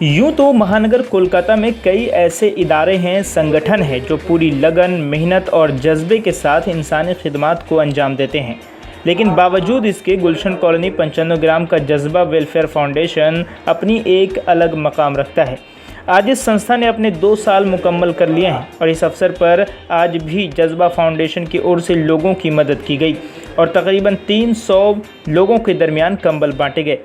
यूँ तो महानगर कोलकाता में कई ऐसे इदारे हैं, संगठन हैं जो पूरी लगन, मेहनत और जज्बे के साथ इंसानी खिदमत को अंजाम देते हैं। लेकिन बावजूद इसके गुलशन कॉलोनी 95 ग्राम का जज्बा वेलफेयर फाउंडेशन अपनी एक अलग मकाम रखता है। आज इस संस्था ने अपने 2 साल मुकम्मल कर लिए हैं और इस अवसर पर आज भी जज्बा फाउंडेशन की ओर से लोगों की मदद की गई और तकरीबन 300 लोगों के दरमियान कंबल बांटे गए।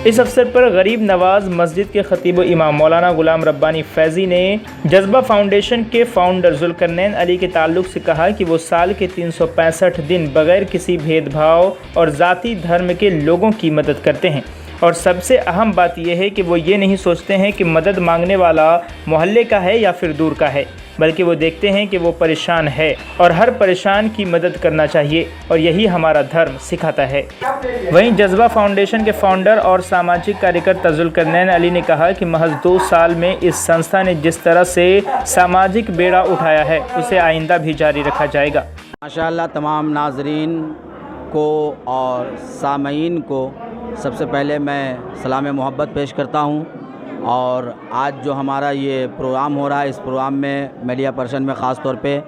इस अवसर पर गरीब नवाज मस्जिद के खतीब इमाम मौलाना गुलाम रब्बानी फैज़ी ने जज्बा फाउंडेशन के फाउंडर जुल्करनैन अली के ताल्लुक़ से कहा कि वो साल के 365 दिन बग़ैर किसी भेदभाव और ज़ाती धर्म के लोगों की मदद करते हैं और सबसे अहम बात यह है कि वो ये नहीं सोचते हैं कि मदद मांगने वाला मोहल्ले का है या फिर दूर का है, बल्कि वो देखते हैं कि वो परेशान है और हर परेशान की मदद करना चाहिए और यही हमारा धर्म सिखाता है। वहीं जज्बा फाउंडेशन के फाउंडर और सामाजिक कार्यकर्ता जुल्करनैन अली ने कहा कि महज 2 साल में इस संस्था ने जिस तरह से सामाजिक बेड़ा उठाया है उसे आइंदा भी जारी रखा जाएगा। माशाअल्लाह तमाम नाजरीन को और सामीन को सबसे पहले मैं सलाम मोहब्बत पेश करता हूँ। और आज जो हमारा ये प्रोग्राम हो रहा है, इस प्रोग्राम में मीडिया पर्सन में ख़ास तौर पे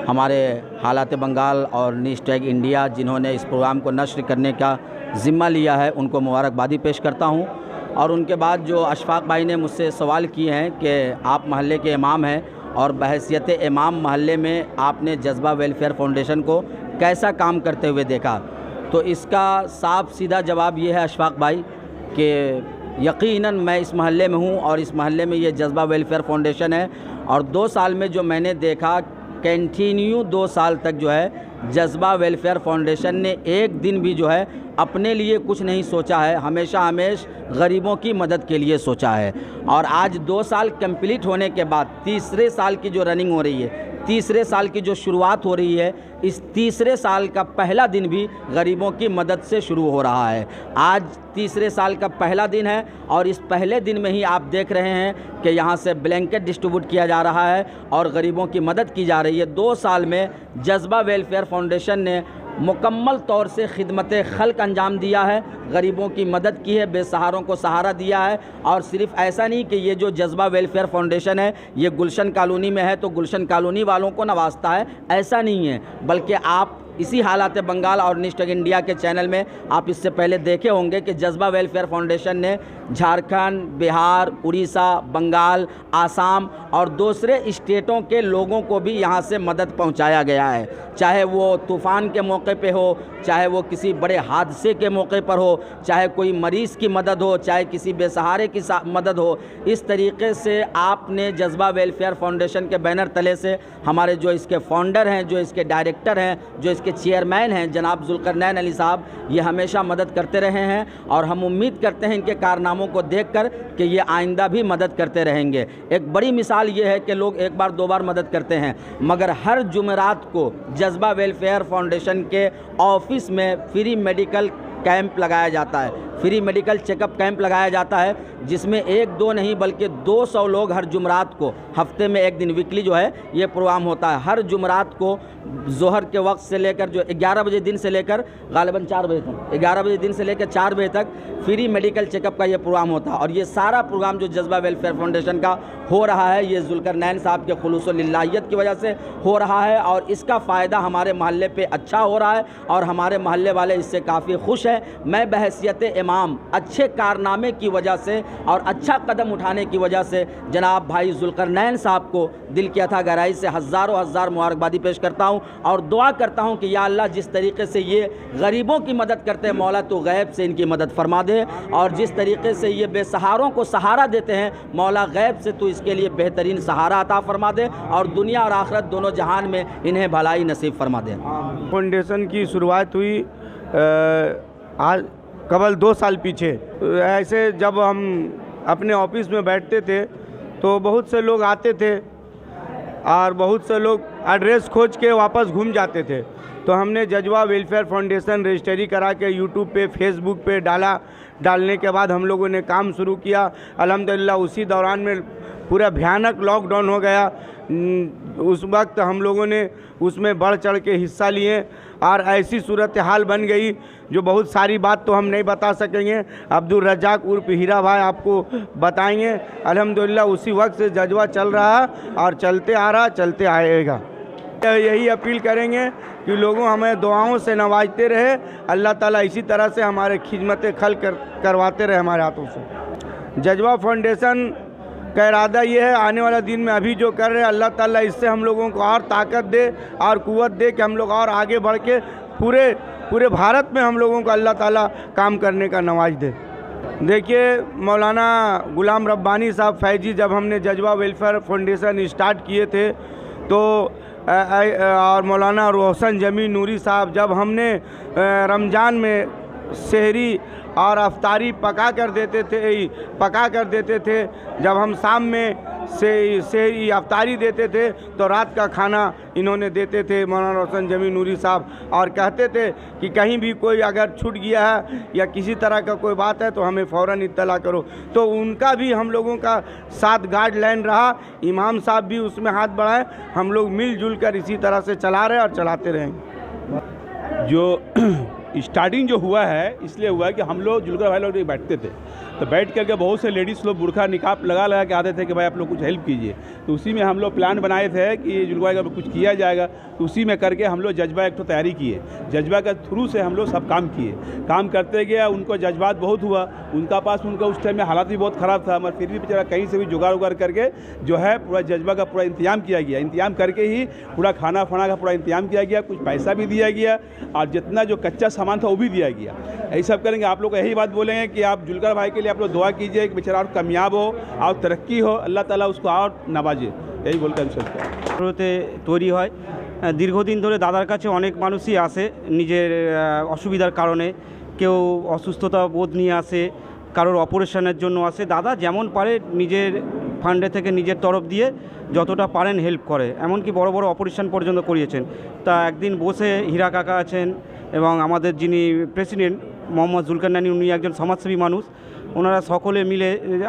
हमारे हालात बंगाल और न्यूज़ इंडिया जिन्होंने इस प्रोग्राम को नश्र करने का ज़िम्मा लिया है, उनको मुबारकबादी पेश करता हूँ। और उनके बाद जो अशफाक भाई ने मुझसे सवाल किए हैं कि आप महल्ले के इमाम हैं और बहैसियत इमाम महल्ले में आपने जज्बा वेलफेयर फाउंडेशन को कैसा काम करते हुए देखा, तो इसका साफ सीधा जवाब ये है अशफाक भाई कि यकीनन मैं इस महल्ले में हूँ और इस महल्ले में ये जज्बा वेलफेयर फाउंडेशन है। और 2 साल में जो मैंने देखा, कंटिन्यू 2 साल तक जो है जज्बा वेलफेयर फाउंडेशन ने एक दिन भी जो है अपने लिए कुछ नहीं सोचा है, हमेशा गरीबों की मदद के लिए सोचा है। और आज 2 साल कंप्लीट होने के बाद तीसरे साल की जो रनिंग हो रही है, तीसरे साल की जो शुरुआत हो रही है, इस तीसरे साल का पहला दिन भी गरीबों की मदद से शुरू हो रहा है। आज तीसरे साल का पहला दिन है और इस पहले दिन में ही आप देख रहे हैं कि यहाँ से ब्लैंकेट डिस्ट्रीब्यूट किया जा रहा है और गरीबों की मदद की जा रही है। 2 साल में जज्बा वेलफेयर फाउंडेशन ने मुकम्मल तौर से खिदमत खल्क अंजाम दिया है, गरीबों की मदद की है, बेसहारों को सहारा दिया है। और सिर्फ ऐसा नहीं कि ये जो जज्बा वेलफेयर फाउंडेशन है ये गुलशन कॉलोनी में है तो गुलशन कॉलोनी वालों को नवाजता है, ऐसा नहीं है, बल्कि आप इसी हालात बंगाल और न्यूज़ इंडिया के चैनल में आप इससे पहले देखे होंगे कि जज्बा वेलफेयर फाउंडेशन ने झारखंड, बिहार, उड़ीसा, बंगाल, आसाम और दूसरे स्टेटों के लोगों को भी यहाँ से मदद पहुँचाया गया है, चाहे वो तूफ़ान के मौके पे हो, चाहे वो किसी बड़े हादसे के मौके पर हो, चाहे कोई मरीज़ की मदद हो, चाहे किसी बेसहारे की मदद हो। इस तरीके से आपने जज्बा वेलफेयर फाउंडेशन के बैनर तले से हमारे जो इसके फाउंडर हैं, जो इसके डायरेक्टर हैं, जो इसके चेयरमैन हैं जनाब जुल्करनैन अली साहब, ये हमेशा मदद करते रहे हैं और हम उम्मीद करते हैं इनके कारनामों को देखकर कि ये आइंदा भी मदद करते रहेंगे। एक बड़ी मिसाल ये है कि लोग 1 बार 2 बार मदद करते हैं, मगर हर जुमेरात को जज्बा वेलफेयर फाउंडेशन के ऑफिस में फ्री मेडिकल कैंप लगाया जाता है, फ्री मेडिकल चेकअप कैंप लगाया जाता है, जिसमें 1-2 नहीं बल्कि 200 लोग हर जुमरात को, हफ्ते में 1 दिन वीकली जो है ये प्रोग्राम होता है। हर जुमरात को जोहर के वक्त से लेकर जो 11 बजे दिन से लेकर गालिबन 4 बजे तक, 11 बजे दिन से लेकर 4 बजे तक फ्री मेडिकल चेकअप का ये प्रोग्राम होता है। और ये सारा प्रोग्राम जो जज्बा वेलफेयर फाउंडेशन का हो रहा है ये जुल्करनैन साहब के खुलूस व लिल्लाहियत की वजह से हो रहा है और इसका फ़ायदा हमारे महल्ले पे अच्छा हो रहा है और हमारे महल्ले वाले इससे काफ़ी खुश हैं। मैं बहैसियत इमाम अच्छे कारनामे की वजह से और अच्छा कदम उठाने की वजह से जनाब भाई जुल्करनैन साहब को दिल की अथा गहराई से हज़ारों मुबारकबादी पेश करता हूँ और दुआ करता हूँ कि या अल्लाह जिस तरीके से ये गरीबों की मदद करते हैं मौला तो गैब से इनकी मदद फरमा दे, और जिस तरीके से ये बेसहारों को सहारा देते हैं मौला गैब से तो इसके लिए बेहतरीन सहारा अता फरमा दे और दुनिया और आखिरत दोनों जहान में इन्हें भलाई नसीब फरमा दे। फाउंडेशन की शुरुआत हुई आज कबल 2 साल पीछे। ऐसे जब हम अपने ऑफिस में बैठते थे तो बहुत से लोग आते थे और बहुत से लोग एड्रेस खोज के वापस घूम जाते थे, तो हमने जज्बा वेलफेयर फाउंडेशन रजिस्ट्री करा के यूट्यूब पे, फेसबुक पे डालने के बाद हम लोगों ने काम शुरू किया। अल्हम्दुलिल्लाह उसी दौरान में पूरा भयानक लॉकडाउन हो गया, उस वक्त हम लोगों ने उसमें बढ़ चढ़ के हिस्सा लिए और ऐसी सूरत हाल बन गई जो बहुत सारी बात तो हम नहीं बता सकेंगे। अब्दुल रज्जाक उर्फ हीरा भाई आपको बताएंगे। अल्हम्दुलिल्लाह उसी वक्त से जज्बा चल रहा और चलते आ रहा, चलते आएगा। यही अपील करेंगे कि लोगों हमें दुआओं से नवाजते रहे, अल्लाह ताला इसी तरह से हमारे खिदमत खल करवाते रहे हमारे हाथों से। जज्बा फाउंडेशन का इरादा ये है आने वाला दिन में अभी जो कर रहे हैं अल्लाह ताला इससे हम लोगों को और ताकत दे और कुव्वत दे कि हम लोग और आगे बढ़ के पूरे भारत में हम लोगों को अल्लाह ताला काम करने का नवाज दे। देखिए मौलाना गुलाम रब्बानी साहब फैजी जब हमने जज्बा वेलफेयर फाउंडेशन स्टार्ट किए थे तो और मौलाना रोशन जमी नूरी साहब जब हमने रमज़ान में सहरी और अफ्तारी पका कर देते थे जब हम शाम में सहरी अफ्तारी देते थे तो रात का खाना इन्होंने देते थे मौलाना रोशन जमी नूरी साहब, और कहते थे कि कहीं भी कोई अगर छूट गया है या किसी तरह का कोई बात है तो हमें फ़ौरन इत्तला करो। तो उनका भी हम लोगों का साथ गाइडलाइन रहा, इमाम साहब भी उसमें हाथ बढ़ाए, हम लोग मिलजुल कर इसी तरह से चला रहे और चलाते रहेंगे। जो स्टार्टिंग जो हुआ है इसलिए हुआ है कि हम लोग जुलकर भाई लोग बैठते थे तो बैठ करके बहुत से लेडीज़ लोग बुरखा निकाब लगा के आते थे कि भाई आप लोग कुछ हेल्प कीजिए। तो उसी में हम लोग प्लान बनाए थे कि जुलकर भाई का कुछ किया जाएगा, तो उसी में करके हम लोग जज्बा एक तो तैयारी किए। जज्बा के थ्रू से हम लोग सब काम किए, काम करते गए। उनको जज्बात बहुत हुआ, उनका उस टाइम में हालात भी बहुत ख़राब था, मगर फिर भी बेचारा कहीं से भी जुगाड़ करके जो है पूरा जज्बा का पूरा इंतजाम किया गया। इंतजाम करके ही पूरा खाना फाना का पूरा इंतजाम किया गया, कुछ पैसा भी दिया गया और जितना जो कच्चा सामान था वो भी दिया गया। यही सब करेंगे। आप लोग को यही बात बोलेंगे कि आप जुलकर भाई के लिए आप लोग दुआ कीजिए कि बेचारा और कामयाब हो और तरक्की हो, अल्लाह ताला उसको और नवाजे। यही बोलकर শুরুতে তৈরি হয়। দীর্ঘদিন ধরে দাদার কাছে অনেক মানুষই আসে নিজের অসুবিধার কারণে, কেউ অসুস্থতা বোধ নিয়ে আসে, কারোর অপারেশনের জন্য আসে। দাদা যেমন পারে নিজের ফান্ডে থেকে নিজের তরফ দিয়ে যতটা পারেন হেল্প করে, এমনকি বড় বড় অপারেশন পর্যন্ত করিয়েছেন। তা একদিন বসে হীরা কাকা আছেন এবং আমাদের যিনি প্রেসিডেন্ট মোহাম্মদ জুলকারনাইন, উনি একজন সমাজসেবী মানুষ, ওনারা সকলে মিলে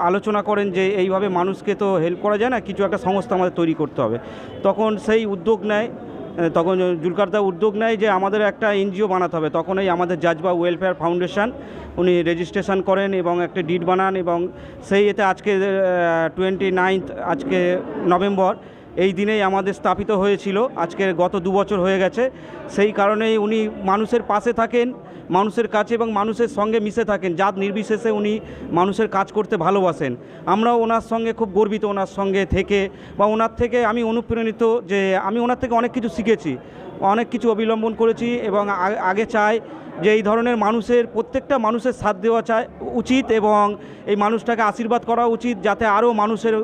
আলোচনা করেন যে এইভাবে মানুষকে তো হেল্প করা যায় না, কিছু একটা সংস্থা আমাদের তৈরি করতে হবে। তখন সেই উদ্যোগ নেয়, তখন জুলকারদা উদ্যোগ নেয় যে আমাদের একটা এনজিও বানাতে হবে। তখনই আমাদের জজবা ওয়েলফেয়ার ফাউন্ডেশন উনি রেজিস্ট্রেশন করেন এবং একটা ডিড বানান, এবং সেই এতে আজকে 29 আজকে নভেম্বর এই দিনেই আমাদের স্থাপিত হয়েছিল। আজকে গত 2 বছর হয়ে গেছে। সেই কারণেই উনি মানুষের পাশে থাকেন, মানুষের কাছে এবং মানুষের সঙ্গে মিশে থাকেন, জাত নির্বিশেষে উনি মানুষের কাজ করতে ভালোবাসেন। আমরাও ওনার সঙ্গে খুব গর্বিত, ওনার সঙ্গে থেকে বা ওনার থেকে আমি অনুপ্রাণিত যে আমি ওনার থেকে অনেক কিছু শিখেছি, অনেক কিছু অবলম্বন করেছি এবং আগে চাই যে এই ধরনের মানুষের প্রত্যেকটা মানুষের সাথ দেওয়া উচিত এবং এই মানুষটাকে আশীর্বাদ করা উচিত যাতে আরও মানুষের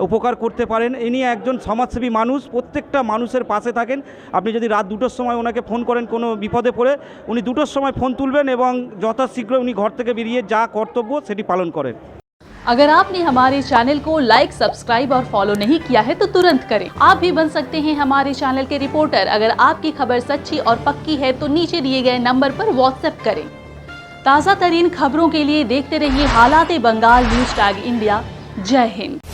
উপকার করতে পারেন। ইনি একজন সমাজসেবী মানুষ, প্রত্যেকটা মানুষের পাশে থাকেন। আপনি যদি রাত 2টোর সময় ওনাকে ফোন করেন কোনো বিপদে পড়ে, উনি 2টোর সময় ফোন তুলবেন এবং যথাশীঘ্র উনি ঘর থেকে বেরিয়ে যা কর্তব্য সেটি পালন করেন। अगर आपने हमारे चैनल को लाइक, सब्सक्राइब और फॉलो नहीं किया है तो तुरंत करें। आप भी बन सकते हैं हमारे चैनल के रिपोर्टर। अगर आपकी खबर सच्ची और पक्की है तो नीचे दिए गए नंबर पर व्हाट्सएप करें। ताज़ा तरीन खबरों के लिए देखते रहिए हालात बंगाल न्यूज़ टैग इंडिया। जय हिंद।